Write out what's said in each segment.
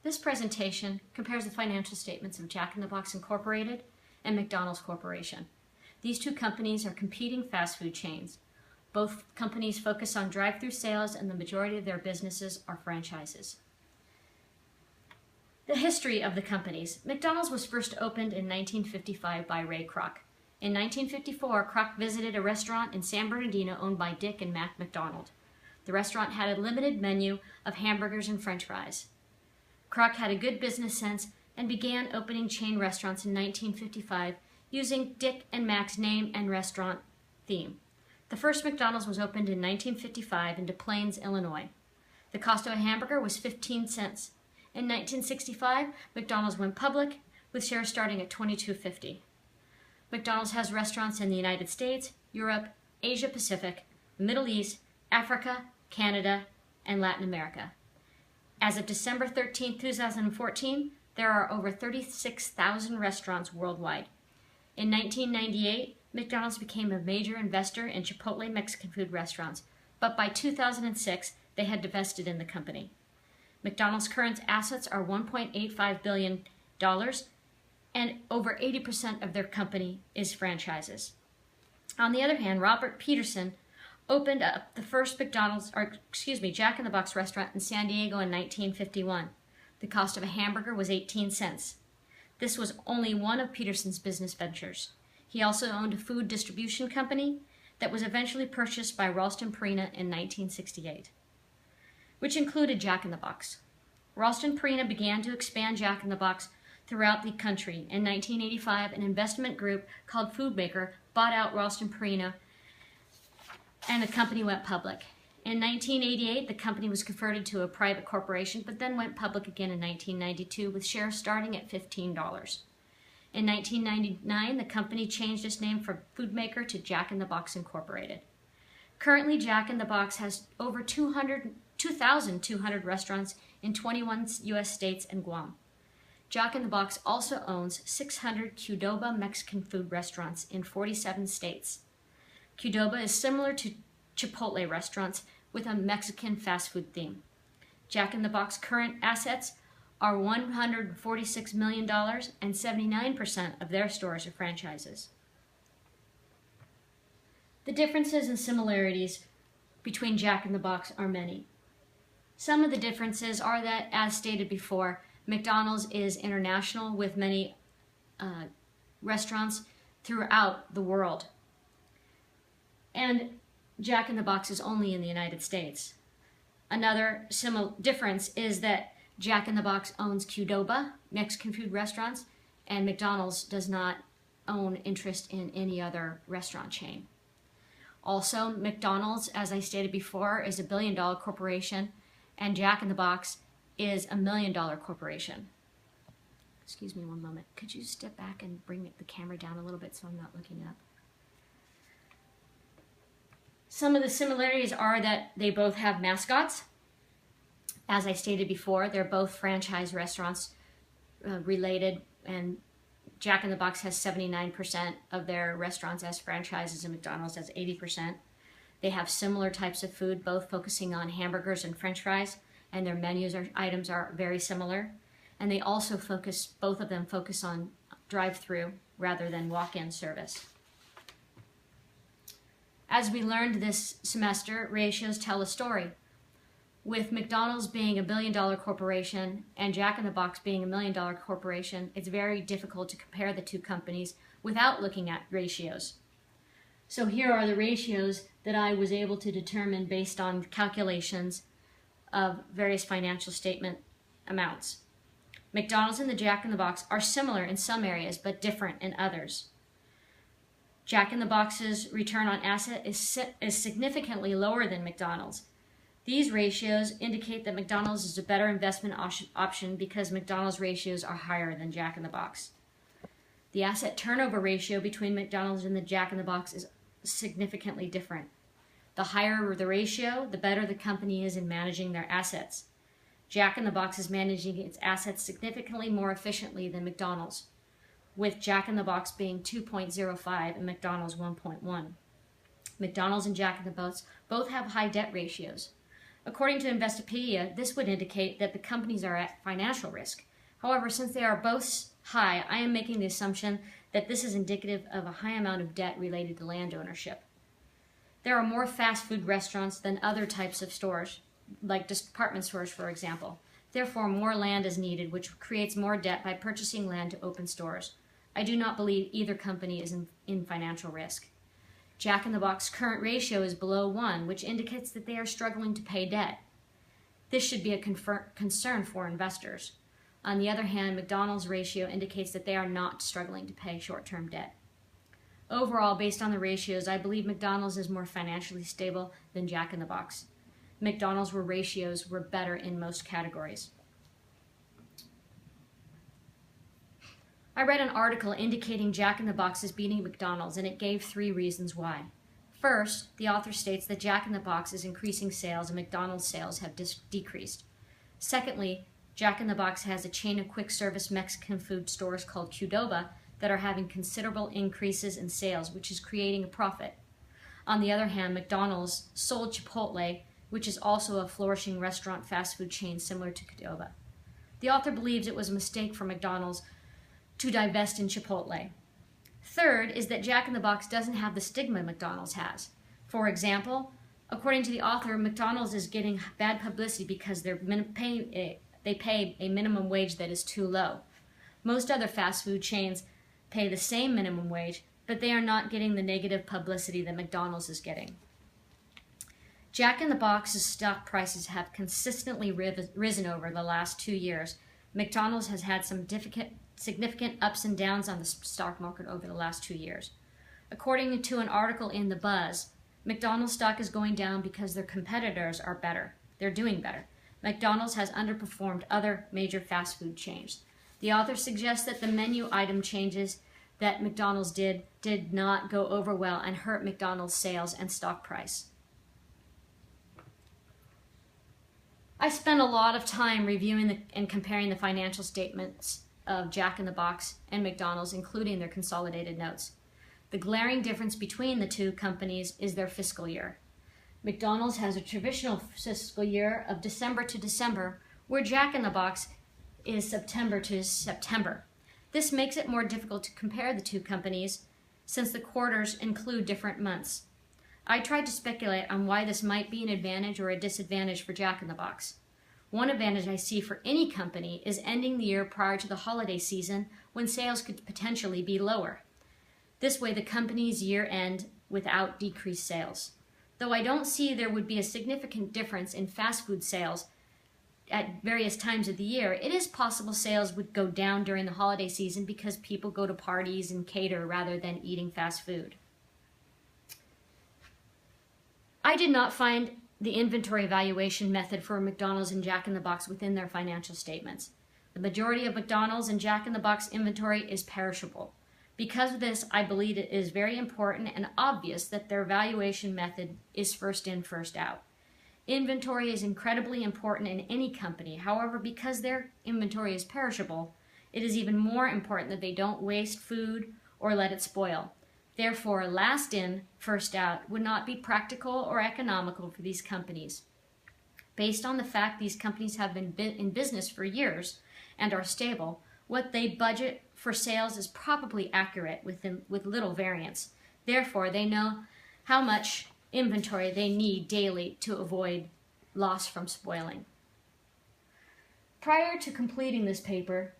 This presentation compares the financial statements of Jack in the Box Incorporated and McDonald's Corporation. These two companies are competing fast food chains. Both companies focus on drive-through sales, and the majority of their businesses are franchises. The history of the companies. McDonald's was first opened in 1955 by Ray Kroc. In 1954, Kroc visited a restaurant in San Bernardino owned by Dick and Mac McDonald. The restaurant had a limited menu of hamburgers and French fries. Kroc had a good business sense and began opening chain restaurants in 1955 using Dick and Mac's name and restaurant theme. The first McDonald's was opened in 1955 in Des Plaines, Illinois. The cost of a hamburger was 15 cents. In 1965, McDonald's went public with shares starting at $22.50. McDonald's has restaurants in the United States, Europe, Asia Pacific, the Middle East, Africa, Canada, and Latin America. As of December 13, 2014, there are over 36,000 restaurants worldwide. In 1998, McDonald's became a major investor in Chipotle Mexican food restaurants, but by 2006, they had divested in the company. McDonald's current assets are $1.85 billion, and over 80% of their company is franchises. On the other hand, Robert Peterson opened up the first Jack in the Box restaurant in San Diego in 1951. The cost of a hamburger was 18 cents. This was only one of Peterson's business ventures. He also owned a food distribution company that was eventually purchased by Ralston Purina in 1968, which included Jack in the Box. Ralston Purina began to expand Jack in the Box throughout the country. In 1985, an investment group called Foodmaker bought out Ralston Purina, and the company went public. In 1988, the company was converted to a private corporation, but then went public again in 1992 with shares starting at $15. In 1999, the company changed its name from Foodmaker to Jack in the Box Incorporated. Currently, Jack in the Box has over 2,200 restaurants in 21 U.S. states and Guam. Jack in the Box also owns 600 Qdoba Mexican food restaurants in 47 states. Qdoba is similar to Chipotle restaurants with a Mexican fast food theme. Jack in the Box current assets are $146 million, and 79% of their stores are franchises. The differences and similarities between Jack in the Box are many. Some of the differences are that, as stated before, McDonald's is international with many restaurants throughout the world, and Jack in the Box is only in the United States. Another difference is that Jack in the Box owns Qdoba Mexican food restaurants, and McDonald's does not own interest in any other restaurant chain. Also, McDonald's, as I stated before, is a billion-dollar corporation, and Jack in the Box is a million-dollar corporation. Excuse me one moment. Could you step back and bring the camera down a little bit so I'm not looking up? Some of the similarities are that they both have mascots. As I stated before, they're both franchise restaurants related, and Jack in the Box has 79% of their restaurants as franchises and McDonald's has 80%. They have similar types of food, both focusing on hamburgers and French fries, and their menus or items are very similar. And they also both of them focus on drive-through rather than walk-in service. As we learned this semester, ratios tell a story. With McDonald's being a billion-dollar corporation and Jack in the Box being a million-dollar corporation, it's very difficult to compare the two companies without looking at ratios. So here are the ratios that I was able to determine based on calculations of various financial statement amounts. McDonald's and the Jack in the Box are similar in some areas but different in others. Jack in the Box's return on asset is significantly lower than McDonald's. These ratios indicate that McDonald's is a better investment option because McDonald's ratios are higher than Jack in the Box. The asset turnover ratio between McDonald's and the Jack in the Box is significantly different. The higher the ratio, the better the company is in managing their assets. Jack in the Box is managing its assets significantly more efficiently than McDonald's, with Jack in the Box being 2.05 and McDonald's 1.1. McDonald's and Jack in the Box both have high debt ratios. According to Investopedia, this would indicate that the companies are at financial risk. However, since they are both high, I am making the assumption that this is indicative of a high amount of debt related to land ownership. There are more fast food restaurants than other types of stores, like department stores, for example. Therefore, more land is needed, which creates more debt by purchasing land to open stores. I do not believe either company is in financial risk. Jack in the Box current ratio is below 1, which indicates that they are struggling to pay debt. This should be a concern for investors. On the other hand, McDonald's ratio indicates that they are not struggling to pay short-term debt. Overall, based on the ratios, I believe McDonald's is more financially stable than Jack in the Box. McDonald's ratios were better in most categories. I read an article indicating Jack in the Box is beating McDonald's, and it gave 3 reasons why. First, the author states that Jack in the Box is increasing sales and McDonald's sales have decreased. Secondly, Jack in the Box has a chain of quick service Mexican food stores called Qdoba that are having considerable increases in sales, which is creating a profit. On the other hand, McDonald's sold Chipotle, which is also a flourishing restaurant fast food chain similar to Qdoba. The author believes it was a mistake for McDonald's to divest in Chipotle. Third is that Jack in the Box doesn't have the stigma McDonald's has. For example, according to the author, McDonald's is getting bad publicity because they pay a minimum wage that is too low. Most other fast food chains pay the same minimum wage, but they are not getting the negative publicity that McDonald's is getting. Jack in the Box's stock prices have consistently risen over the last 2 years. McDonald's has had some significant ups and downs on the stock market over the last 2 years. According to an article in The Buzz, McDonald's stock is going down because their competitors are better. They're doing better. McDonald's has underperformed other major fast food chains. The author suggests that the menu item changes that McDonald's did not go over well and hurt McDonald's sales and stock price. I spent a lot of time reviewing and comparing the financial statements of Jack in the Box and McDonald's, including their consolidated notes. The glaring difference between the two companies is their fiscal year. McDonald's has a traditional fiscal year of December to December, where Jack in the Box is September to September. This makes it more difficult to compare the two companies since the quarters include different months. I tried to speculate on why this might be an advantage or a disadvantage for Jack in the Box. One advantage I see for any company is ending the year prior to the holiday season when sales could potentially be lower. This way the company's year end without decreased sales. Though I don't see there would be a significant difference in fast food sales at various times of the year, it is possible sales would go down during the holiday season because people go to parties and cater rather than eating fast food. I did not find the inventory valuation method for McDonald's and Jack in the Box within their financial statements. The majority of McDonald's and Jack in the Box inventory is perishable. Because of this, I believe it is very important and obvious that their valuation method is first in, first out. Inventory is incredibly important in any company. However, because their inventory is perishable, it is even more important that they don't waste food or let it spoil. Therefore, last in, first out would not be practical or economical for these companies. Based on the fact these companies have been in business for years and are stable, what they budget for sales is probably accurate with little variance. Therefore, they know how much inventory they need daily to avoid loss from spoiling. Prior to completing this paper,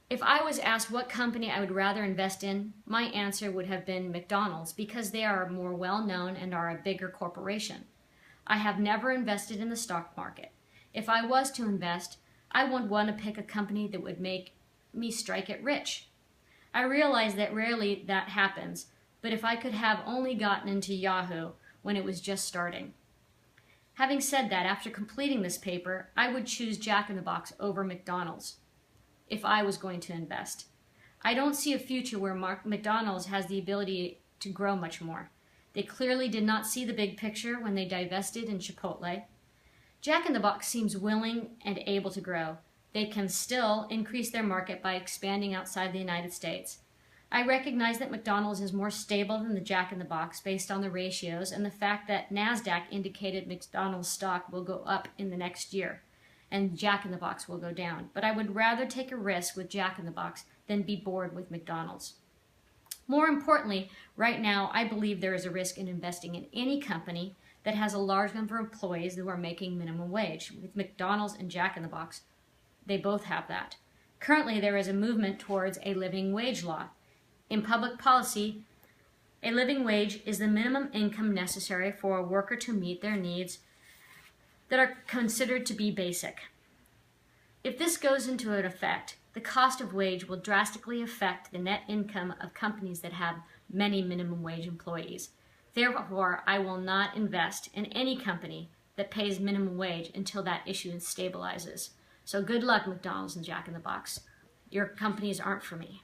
if I was asked what company I would rather invest in, my answer would have been McDonald's because they are more well-known and are a bigger corporation. I have never invested in the stock market. If I was to invest, I would want to pick a company that would make me strike it rich. I realize that rarely that happens, but if I could have only gotten into Yahoo when it was just starting. Having said that, after completing this paper, I would choose Jack in the Box over McDonald's if I was going to invest. I don't see a future where McDonald's has the ability to grow much more. They clearly did not see the big picture when they divested in Chipotle. Jack in the Box seems willing and able to grow. They can still increase their market by expanding outside the United States. I recognize that McDonald's is more stable than the Jack in the Box based on the ratios and the fact that NASDAQ indicated McDonald's stock will go up in the next year and Jack in the Box will go down. But I would rather take a risk with Jack in the Box than be bored with McDonald's. More importantly, right now, I believe there is a risk in investing in any company that has a large number of employees who are making minimum wage. With McDonald's and Jack in the Box, they both have that. Currently, there is a movement towards a living wage law. In public policy, a living wage is the minimum income necessary for a worker to meet their needs that are considered to be basic. If this goes into effect, the cost of wage will drastically affect the net income of companies that have many minimum wage employees. Therefore, I will not invest in any company that pays minimum wage until that issue stabilizes. So good luck, McDonald's and Jack in the Box. Your companies aren't for me.